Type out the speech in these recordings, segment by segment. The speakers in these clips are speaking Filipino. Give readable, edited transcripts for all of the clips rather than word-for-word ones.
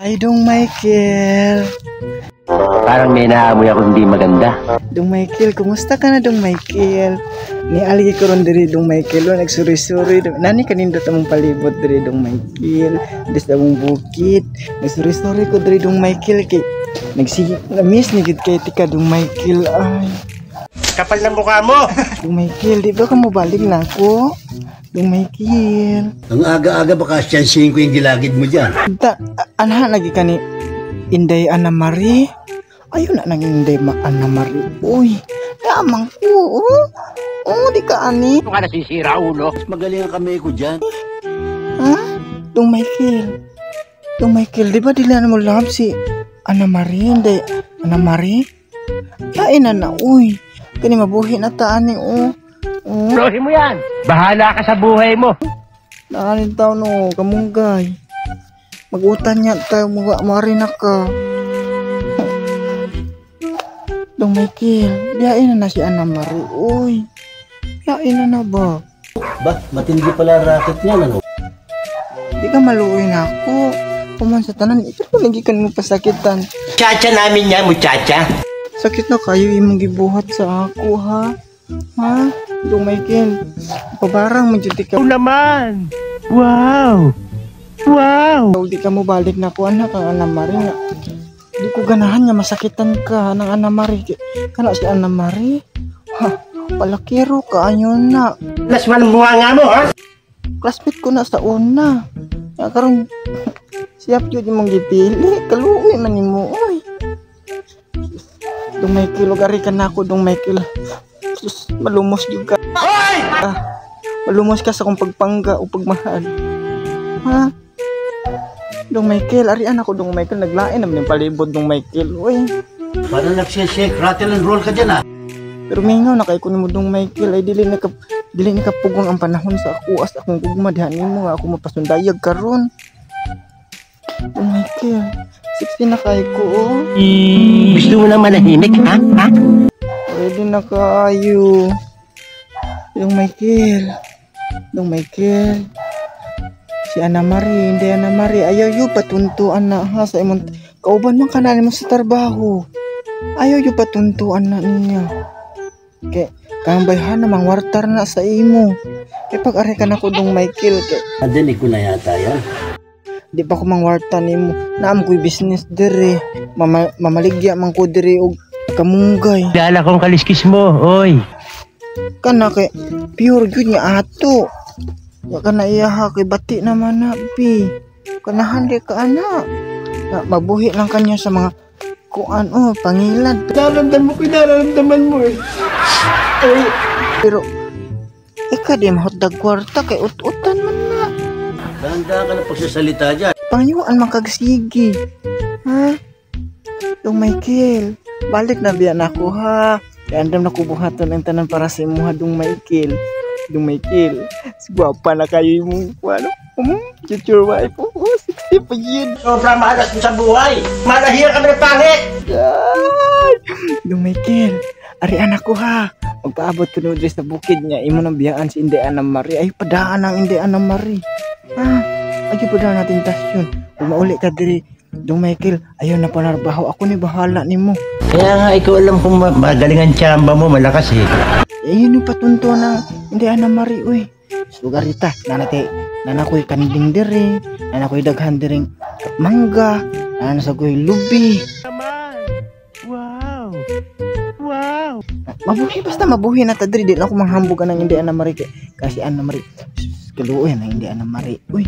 Ay, Dong Michael. Parang may naamoy ako hindi maganda. Dong Michael, kumusta ka na, Dong Michael? Nialigi ko ron diri, Dong Michael. Nagsuri-suri. Nani kanindot among palibot diri, Dong Michael. Des among bukid. Nagsuri-suri ko diri, Dong Michael. Kay namiss ni gid kay tika, Dong Michael. Ay. Kapal ng mukha mo! Dong Michael, di ba ka mabalik na ako? Dong Michael. Ang aga-aga baka siyansihin ko yung gilagid mo dyan. Anha lagi ka ni Inday Ana Marie. Ayun na nang Inday Ana Marie. Uy, lamang ko. Di ka ani. Ito ka nasisira, ulo. Mas magaling ang kamay ko dyan. Ha? Dong Michael. Dong Michael, di ba dila na mo love si Ana Marie? Inday Ana Marie? Kain na, uy. Kani mabuhi na taani, Prohin mo yan! Bahala ka sa buhay mo! Naanin tao no, kamunggay. Mag-utan niya tayo, marina ka. Dong Michael, biyain na si Ana Marie. Uy, biyain na ba? Ba, matindi pala racket niyan, ano? Di ka maluoy na ako. Puman sa tanan, ito ko lagi ka mo pasakitan. Chacha namin yan, muchacha! Sakit na kayo imong gibuhat sa ako, ha? Ha? Dong Michael, pabarang majuti ka. Naman! Wow! Wow! Di ka mo balik na ko, anak, ang Ana Marie. Di ko ganahan nga masakitan ka ng Ana Marie. Kana si Ana Marie? Ha? Palakiro ka, ayun na. Lasman mo nga mo, ha? Classmate ko na sa una. Nga karon siyap yun yung mong gipili. Kaluwi man mo, oy. Dong Michael, lugari ka na ako, Dong Michael. Sus, malumos juga. Malumos ka sa kong pagpangga o pagmahal. Ha? Dong Michael, arian ako, Dong Michael. Naglain naman yung palibot, Dong Michael. Uy. Parang nagsishake, rattle and roll ka dyan, ha? Pero mingaw, nakaikunin mo, Dong Michael. Ay, dili na kapugong ang panahon sa ako. As akong gugma, dihanin mo nga ako mapasundayag karon. Dong Michael, 16 na kayo ko, Gusto mo na manahimik, ha? Pwede na kayo. Dong Michael. Dong Michael. Si Ana Marie, hindi Ana Marie. Ayaw yu patuntuan na ha sa imong kauban man kanan mo sa trabaho. Ayaw yu patuntuan na niya. Kay kang bayhan namang wartar na sa imo. Kay pag-ari ka na ko, Dong Michael. Kay Adinig ko na yata yan. di pa ko mang warta nimo. Naam ko'y business dire. Mamaligya man ko dire og kamunggay. Dala kong kaliskis mo, oy. Kana kay pure gyud nga ato. Ya kana iyaha kay bati naman na pi. Kanahan di ka ana. Na mabuhi lang kanya sa mga kuan pangilad. Nararamdaman mo eh. Pero ika di mahotdag kwarta kay ut-utan man na. Dahan-dahan ka na pagsasalita dyan. Pangyuan man kagsigi. Ha? Dong Michael, balik na biyan ako ha. Andam na kubuhatan ang tanan para sa imo ha, Dong Michael. Dong Michael, sigwapa na kayo yung ano? Future wife. Sexy pa yun. Sobrang malas mo sa buhay. Malahir kami ng pangit. Dong Michael, arian ako ha. Magpaabot ko nudre sa bukid niya. Imo nang biyaan si Inday Ana Marie. Ay, padaan ang Inday Ana Marie. Ha? Ay, padaan natin tasyon. Kung mauli ka diri, Dong Michael, ayaw na panarbaho. Ako ni bahala ni mo. Kaya nga, ikaw alam kung magaling ang tsamba mo, malakas eh. Yun yung patunto ng Inday Ana Marie, uy. Sugarita, nanakoy kanding diri, nanakoy daghan diring mangga, nanasagoy lubi. Wow! Wow! Mabuhi, basta mabuhi na ta diri. Di na ako manghambugan ng Inday Ana Marie. Kasi Ana Marie, kaluoy na Inday Ana Marie. Uy,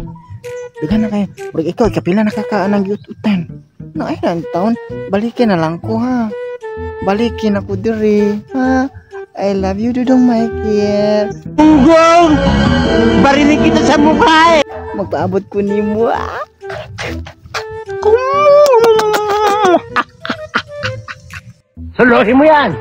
daghan na kayo. Pag ikaw, kapila nakakaan ng yututan. Na ay na taon, balikin na lang ko ha. Balikin ako diri, ha. I love you, Dudong Michael. Punggong! Barinig kita sa mukha eh! Magpaabot ko ni mo. Suluhin mo yan!